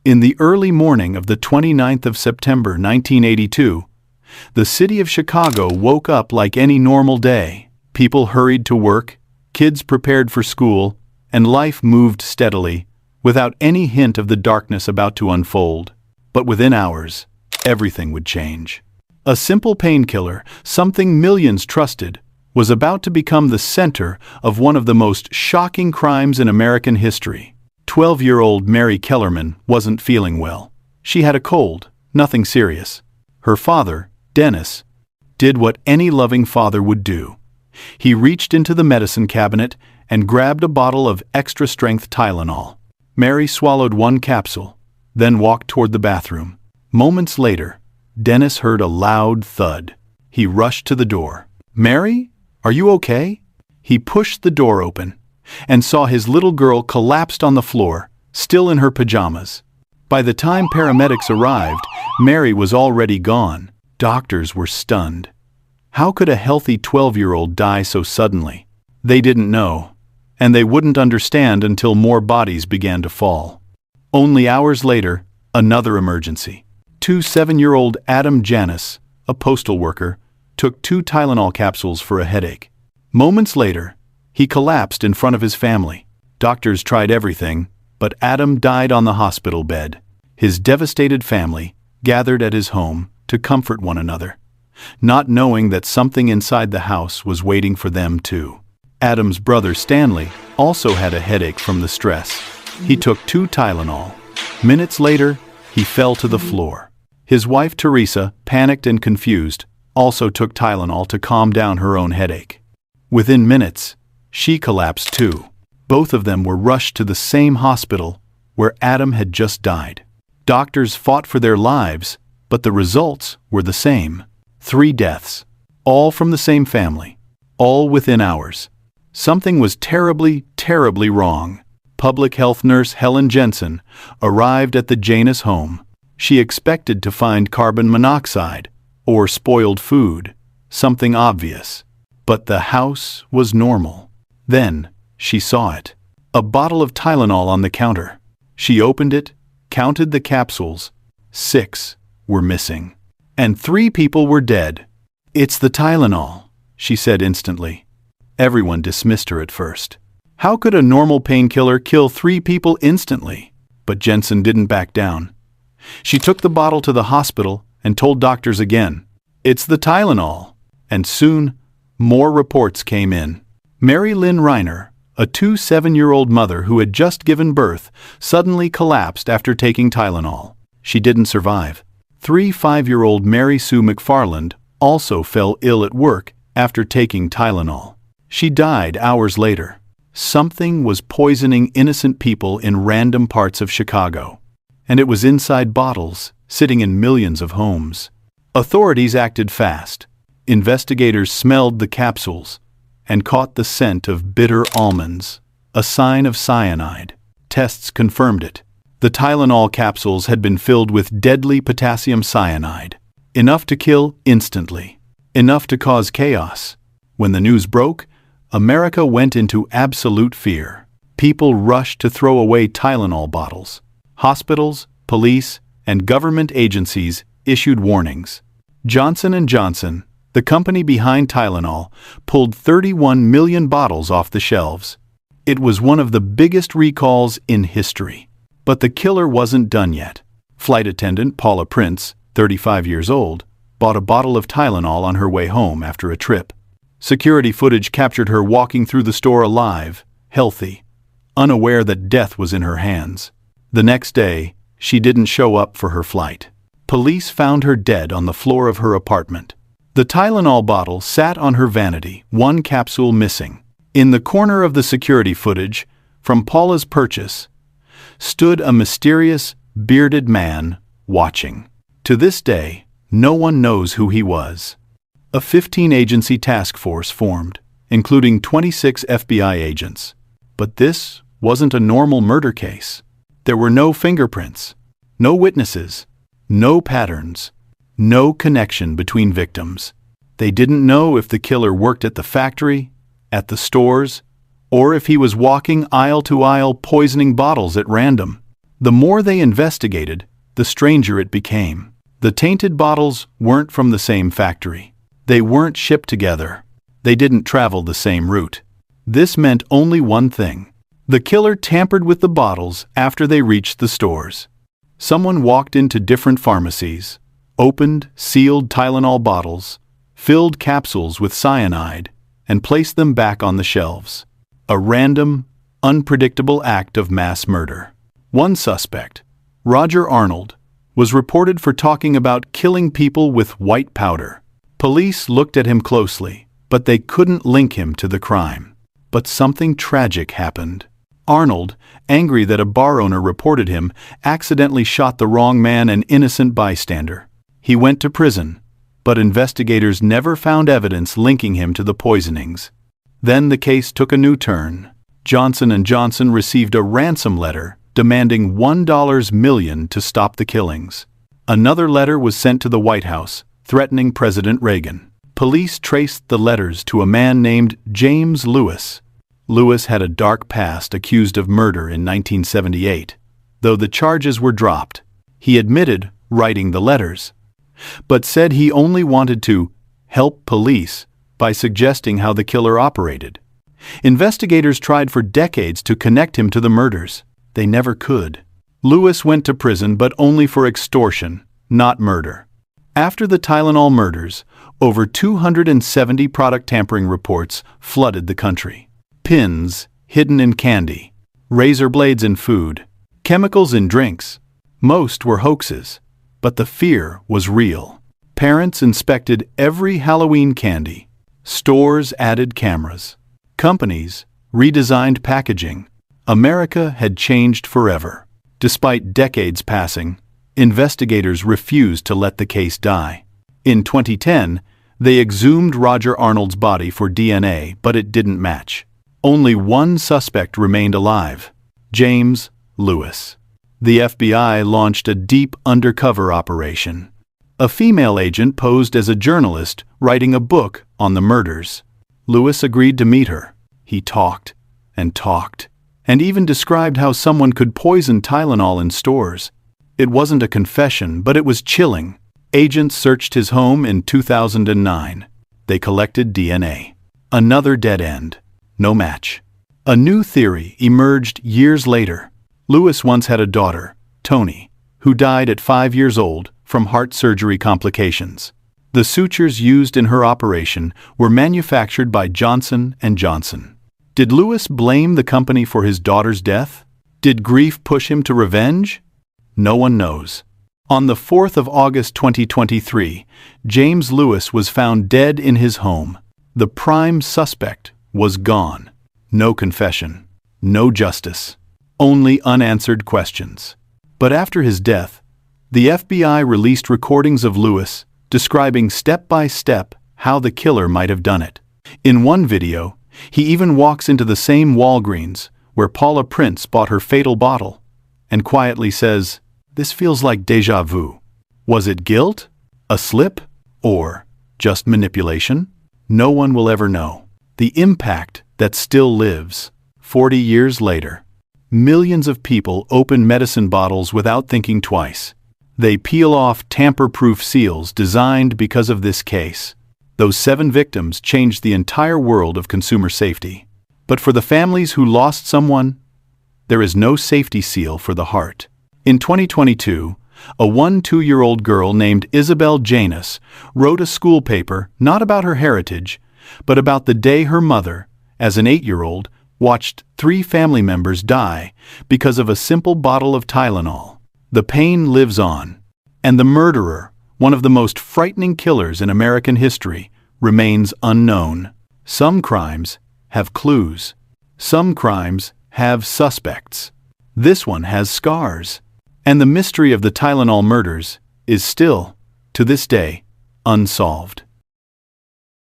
In the early morning of the 29th of September 1982, the city of Chicago woke up like any normal day. People hurried to work, kids prepared for school, and life moved steadily, without any hint of the darkness about to unfold. But within hours, everything would change. A simple painkiller, something millions trusted, was about to become the center of one of the most shocking crimes in American history. 12-year-old Mary Kellerman wasn't feeling well. She had a cold, nothing serious. Her father, Dennis, did what any loving father would do. He reached into the medicine cabinet and grabbed a bottle of extra-strength Tylenol. Mary swallowed one capsule, then walked toward the bathroom. Moments later, Dennis heard a loud thud. He rushed to the door. "Mary, are you okay?" He pushed the door open and saw his little girl collapsed on the floor, still in her pajamas. By the time paramedics arrived, Mary was already gone. Doctors were stunned. How could a healthy 12-year-old die so suddenly? They didn't know, and they wouldn't understand until more bodies began to fall. Only hours later, another emergency. 7-year-old Adam Janis, a postal worker, took 2 Tylenol capsules for a headache. Moments later, he collapsed in front of his family. Doctors tried everything, but Adam died on the hospital bed. His devastated family gathered at his home to comfort one another, not knowing that something inside the house was waiting for them too. Adam's brother Stanley also had a headache from the stress. He took 2 Tylenol. Minutes later, he fell to the floor. His wife Teresa, panicked and confused, also took Tylenol to calm down her own headache. Within minutes, she collapsed too. Both of them were rushed to the same hospital where Adam had just died. Doctors fought for their lives, but the results were the same. 3 deaths, all from the same family, all within hours. Something was terribly, terribly wrong. Public health nurse Helen Jensen arrived at the Janis home. She expected to find carbon monoxide or spoiled food, something obvious. But the house was normal. Then she saw it. A bottle of Tylenol on the counter. She opened it, counted the capsules. 6 were missing. And 3 people were dead. "It's the Tylenol," she said instantly. Everyone dismissed her at first. How could a normal painkiller kill 3 people instantly? But Jensen didn't back down. She took the bottle to the hospital and told doctors again, "It's the Tylenol." And soon, more reports came in. Mary Lynn Reiner, a 7-year-old mother who had just given birth, suddenly collapsed after taking Tylenol. She didn't survive. 5-year-old Mary Sue McFarland also fell ill at work after taking Tylenol. She died hours later. Something was poisoning innocent people in random parts of Chicago. And it was inside bottles, sitting in millions of homes. Authorities acted fast. Investigators smelled the capsules and caught the scent of bitter almonds, a sign of cyanide. Tests confirmed it. The Tylenol capsules had been filled with deadly potassium cyanide, enough to kill instantly, enough to cause chaos. When the news broke, America went into absolute fear. People rushed to throw away Tylenol bottles. Hospitals, police, and government agencies issued warnings. Johnson & Johnson, the company behind Tylenol, pulled 31 million bottles off the shelves. It was one of the biggest recalls in history. But the killer wasn't done yet. Flight attendant Paula Prince, 35 years old, bought a bottle of Tylenol on her way home after a trip. Security footage captured her walking through the store alive, healthy, unaware that death was in her hands. The next day, she didn't show up for her flight. Police found her dead on the floor of her apartment. The Tylenol bottle sat on her vanity, 1 capsule missing. In the corner of the security footage, from Paula's purchase, stood a mysterious, bearded man, watching. To this day, no one knows who he was. A 15-agency task force formed, including 26 FBI agents. But this wasn't a normal murder case. There were no fingerprints, no witnesses, no patterns, no connection between victims. They didn't know if the killer worked at the factory, at the stores, or if he was walking aisle to aisle poisoning bottles at random. The more they investigated, the stranger it became. The tainted bottles weren't from the same factory. They weren't shipped together. They didn't travel the same route. This meant only one thing. The killer tampered with the bottles after they reached the stores. Someone walked into different pharmacies, opened sealed Tylenol bottles, filled capsules with cyanide, and placed them back on the shelves. A random, unpredictable act of mass murder. One suspect, Roger Arnold, was reported for talking about killing people with white powder. Police looked at him closely, but they couldn't link him to the crime. But something tragic happened. Arnold, angry that a bar owner reported him, accidentally shot the wrong man, an innocent bystander. He went to prison, but investigators never found evidence linking him to the poisonings. Then the case took a new turn. Johnson & Johnson received a ransom letter demanding $1 million to stop the killings. Another letter was sent to the White House, threatening President Reagan. Police traced the letters to a man named James Lewis. Lewis had a dark past, accused of murder in 1978. Though the charges were dropped, he admitted writing the letters, but said he only wanted to help police by suggesting how the killer operated. Investigators tried for decades to connect him to the murders. They never could. Lewis went to prison, but only for extortion, not murder. After the Tylenol murders, over 270 product tampering reports flooded the country. Pins hidden in candy, razor blades in food, chemicals in drinks. Most were hoaxes, but the fear was real. Parents inspected every Halloween candy. Stores added cameras. Companies redesigned packaging. America had changed forever. Despite decades passing, investigators refused to let the case die. In 2010, they exhumed Roger Arnold's body for DNA, but it didn't match. Only one suspect remained alive: James Lewis. The FBI launched a deep undercover operation. A female agent posed as a journalist writing a book on the murders. Lewis agreed to meet her. He talked and talked, and even described how someone could poison Tylenol in stores. It wasn't a confession, but it was chilling. Agents searched his home in 2009. They collected DNA. Another dead end. No match. A new theory emerged years later. Lewis once had a daughter, Toni, who died at 5 years old from heart surgery complications. The sutures used in her operation were manufactured by Johnson & Johnson. Did Lewis blame the company for his daughter's death? Did grief push him to revenge? No one knows. On the 4th of August 2023, James Lewis was found dead in his home. The prime suspect was gone. No confession, no justice, only unanswered questions. But after his death, the FBI released recordings of Lewis describing step by step how the killer might have done it. In one video, he even walks into the same Walgreens where Paula Prince bought her fatal bottle and quietly says, "This feels like déjà vu." Was it guilt, a slip, or just manipulation? No one will ever know. The impact that still lives. 40 years later, millions of people open medicine bottles without thinking twice. They peel off tamper-proof seals designed because of this case. Those 7 victims changed the entire world of consumer safety. But for the families who lost someone, there is no safety seal for the heart. In 2022, a 2-year-old girl named Isabel Janus wrote a school paper not about her heritage, but about the day her mother, as an 8-year-old, watched 3 family members die because of a simple bottle of Tylenol. The pain lives on, and the murderer, one of the most frightening killers in American history, remains unknown. Some crimes have clues. Some crimes have suspects. This one has scars. And the mystery of the Tylenol murders is still, to this day, unsolved.